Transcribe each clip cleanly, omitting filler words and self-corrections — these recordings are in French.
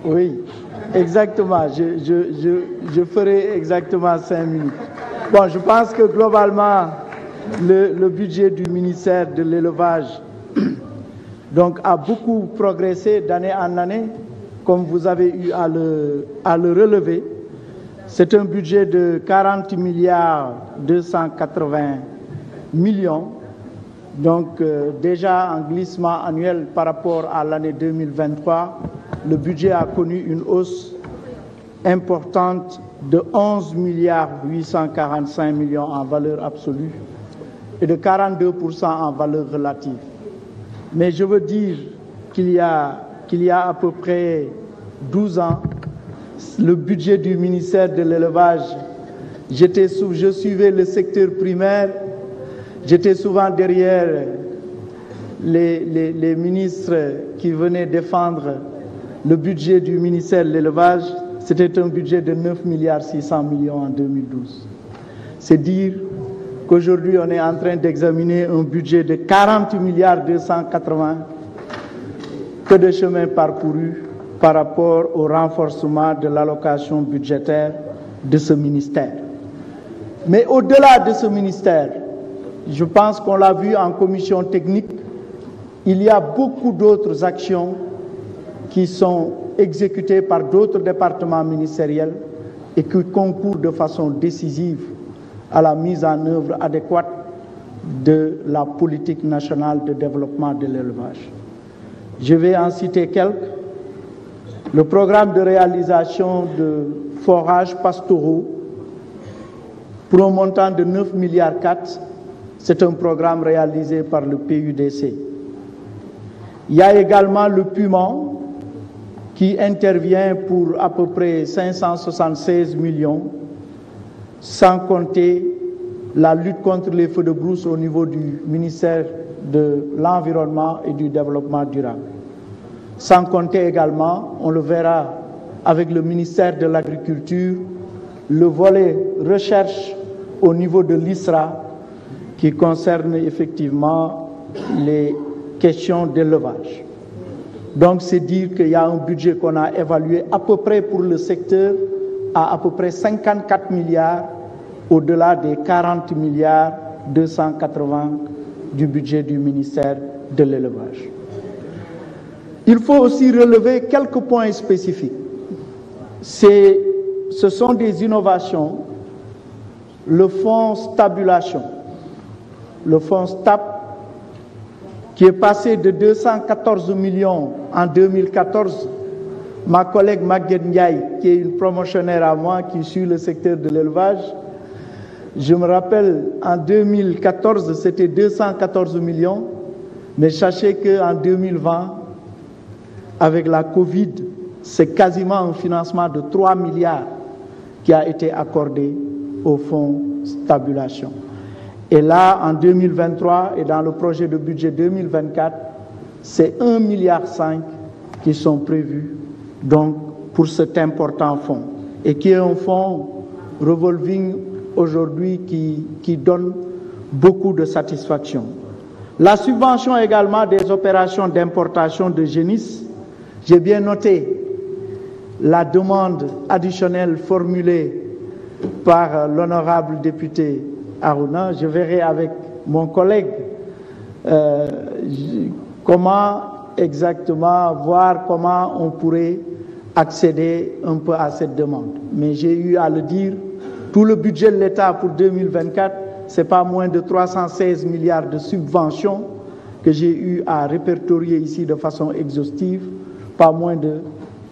Oui, exactement. Je ferai exactement 5 minutes. Bon, je pense que globalement, le budget du ministère de l'élevage donc, a beaucoup progressé d'année en année, comme vous avez eu à le relever. C'est un budget de 40 milliards 280 millions. Donc, déjà en glissement annuel par rapport à l'année 2023, le budget a connu une hausse importante de 11 milliards 845 millions en valeur absolue et de 42% en valeur relative. Mais je veux dire qu'il y a à peu près 12 ans, le budget du ministère de l'élevage, je suivais le secteur primaire, j'étais souvent derrière les ministres qui venaient défendre le budget du ministère de l'élevage. C'était un budget de 9 milliards 600 millions en 2012. C'est dire qu'aujourd'hui, on est en train d'examiner un budget de 40 milliards 280. Que de chemin parcouru par rapport au renforcement de l'allocation budgétaire de ce ministère. Mais au-delà de ce ministère, je pense qu'on l'a vu en commission technique, il y a beaucoup d'autres actions qui sont exécutées par d'autres départements ministériels et qui concourent de façon décisive à la mise en œuvre adéquate de la politique nationale de développement de l'élevage. Je vais en citer quelques. Le programme de réalisation de forages pastoraux pour un montant de 9 milliards 4, c'est un programme réalisé par le PUDC. Il y a également le PUMAN qui intervient pour à peu près 576 millions, sans compter la lutte contre les feux de brousse au niveau du ministère de l'Environnement et du Développement durable. Sans compter également, on le verra avec le ministère de l'Agriculture, le volet recherche au niveau de l'ISRA qui concerne effectivement les questions d'élevage. Donc c'est dire qu'il y a un budget qu'on a évalué à peu près pour le secteur à peu près 54 milliards au-delà des 40 milliards 280 du budget du ministère de l'élevage. Il faut aussi relever quelques points spécifiques. Ce sont des innovations. Le fonds stabulation, le fonds STAB, qui est passé de 214 millions en 2014. Ma collègue Maguette Ndiaye, qui est une promotionnaire à moi, qui suit le secteur de l'élevage, je me rappelle, en 2014, c'était 214 millions, mais sachez qu'en 2020, avec la Covid, c'est quasiment un financement de 3 milliards qui a été accordé au fonds stabulation. Et là, en 2023 et dans le projet de budget 2024, c'est 1,5 milliard qui sont prévus donc, pour cet important fonds, et qui est un fonds revolving aujourd'hui qui donne beaucoup de satisfaction. La subvention également des opérations d'importation de génisses, j'ai bien noté la demande additionnelle formulée par l'honorable député Aruna. Je verrai avec mon collègue comment exactement, voir comment on pourrait accéder un peu à cette demande. Mais j'ai eu à le dire, tout le budget de l'État pour 2024, ce n'est pas moins de 316 milliards de subventions que j'ai eu à répertorier ici de façon exhaustive, pas moins de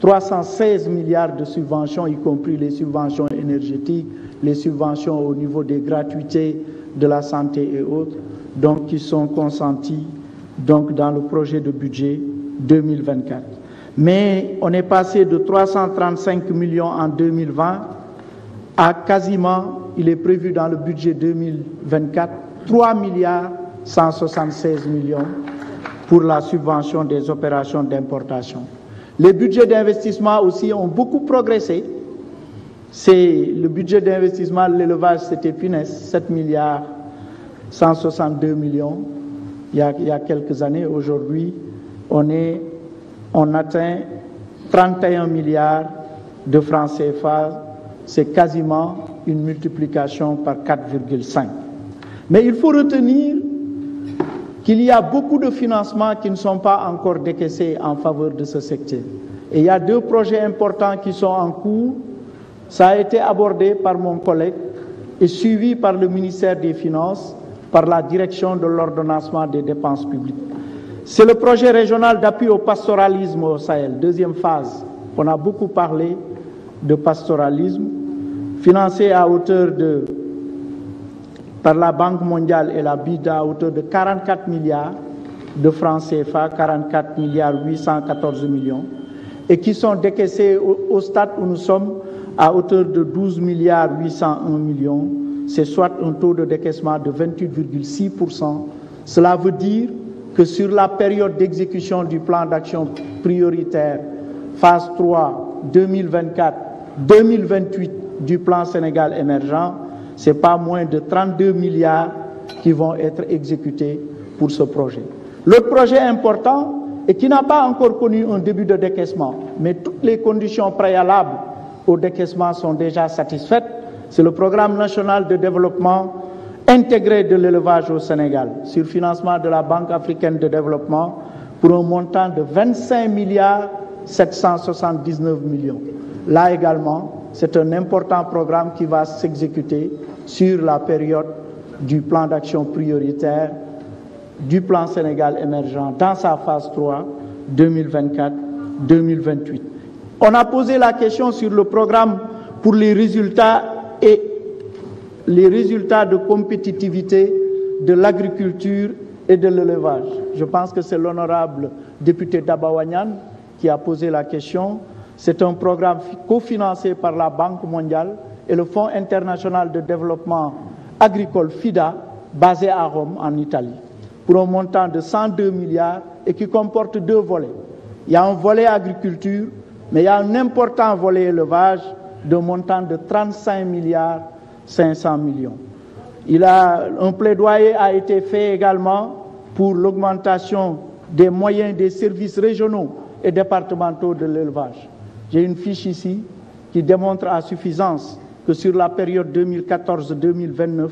316 milliards de subventions, y compris les subventions énergétiques, les subventions au niveau des gratuités de la santé et autres, donc qui sont consenties donc, dans le projet de budget 2024. Mais on est passé de 335 millions en 2020 à quasiment, il est prévu dans le budget 2024, 3 milliards 176 millions pour la subvention des opérations d'importation. Les budgets d'investissement aussi ont beaucoup progressé. C'est le budget d'investissement de l'élevage, c'était FINES, 7 milliards 162 millions il y a quelques années. Aujourd'hui, on atteint 31 milliards de francs CFA, c'est quasiment une multiplication par 4,5. Mais il faut retenir qu'il y a beaucoup de financements qui ne sont pas encore décaissés en faveur de ce secteur. Et il y a 2 projets importants qui sont en cours. Ça a été abordé par mon collègue et suivi par le ministère des Finances, par la direction de l'ordonnancement des dépenses publiques. C'est le projet régional d'appui au pastoralisme au Sahel, 2e phase. On a beaucoup parlé de pastoralisme, financé à hauteur par la Banque mondiale et la BID à hauteur de 44 milliards de francs CFA, 44 milliards 814 millions, et qui sont décaissés au stade où nous sommes à hauteur de 12 milliards 801 millions. C'est soit un taux de décaissement de 28,6%. Cela veut dire que sur la période d'exécution du plan d'action prioritaire, phase 3, 2024-2028 du plan Sénégal émergent, ce n'est pas moins de 32 milliards qui vont être exécutés pour ce projet. L'autre projet important et qui n'a pas encore connu un début de décaissement, mais toutes les conditions préalables au décaissement sont déjà satisfaites, c'est le programme national de développement intégré de l'élevage au Sénégal, sur financement de la Banque africaine de développement, pour un montant de 25 milliards 779 millions. Là également, c'est un important programme qui va s'exécuter sur la période du plan d'action prioritaire du plan Sénégal émergent dans sa phase 3, 2024-2028. On a posé la question sur le programme pour les résultats et les résultats de compétitivité de l'agriculture et de l'élevage. Je pense que c'est l'honorable député Dabawanyan qui a posé la question. C'est un programme cofinancé par la Banque mondiale et le Fonds international de développement agricole FIDA, basé à Rome, en Italie, pour un montant de 102 milliards et qui comporte 2 volets. Il y a un volet agriculture, mais il y a un important volet élevage de montant de 35 milliards 500 millions. Un plaidoyer a été fait également pour l'augmentation des moyens des services régionaux et départementaux de l'élevage. J'ai une fiche ici qui démontre à suffisance que sur la période 2014-2029,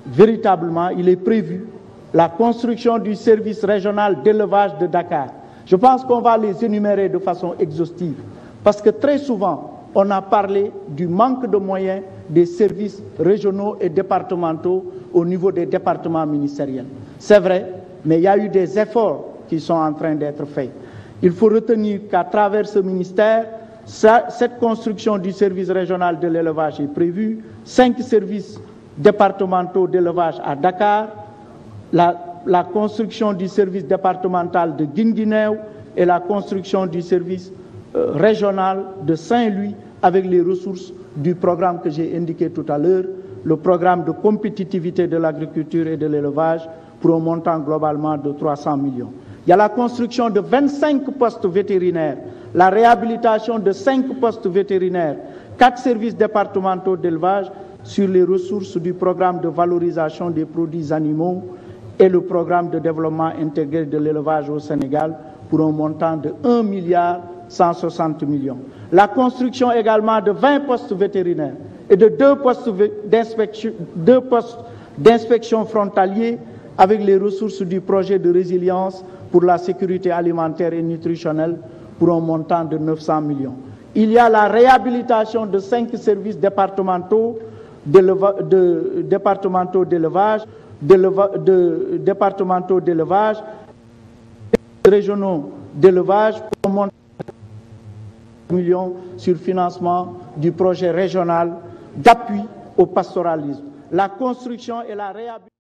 véritablement, il est prévu la construction du service régional d'élevage de Dakar. Je pense qu'on va les énumérer de façon exhaustive, parce que très souvent, on a parlé du manque de moyens des services régionaux et départementaux au niveau des départements ministériels. C'est vrai, mais il y a eu des efforts qui sont en train d'être faits. Il faut retenir qu'à travers ce ministère, cette construction du service régional de l'élevage est prévue, 5 services départementaux d'élevage à Dakar, la construction du service départemental de Guinguinéo et la construction du service régional de Saint-Louis avec les ressources du programme que j'ai indiqué tout à l'heure, le programme de compétitivité de l'agriculture et de l'élevage pour un montant globalement de 300 millions. Il y a la construction de 25 postes vétérinaires, la réhabilitation de 5 postes vétérinaires, 4 services départementaux d'élevage sur les ressources du programme de valorisation des produits animaux et le programme de développement intégré de l'élevage au Sénégal pour un montant de 1 milliard 160 millions. La construction également de 20 postes vétérinaires et de 2 postes d'inspection frontaliers avec les ressources du projet de résilience pour la sécurité alimentaire et nutritionnelle pour un montant de 900 millions. Il y a la réhabilitation de 5 services départementaux d'élevage, régionaux d'élevage pour un montant de millions sur financement du projet régional d'appui au pastoralisme. La construction et la réhabilitation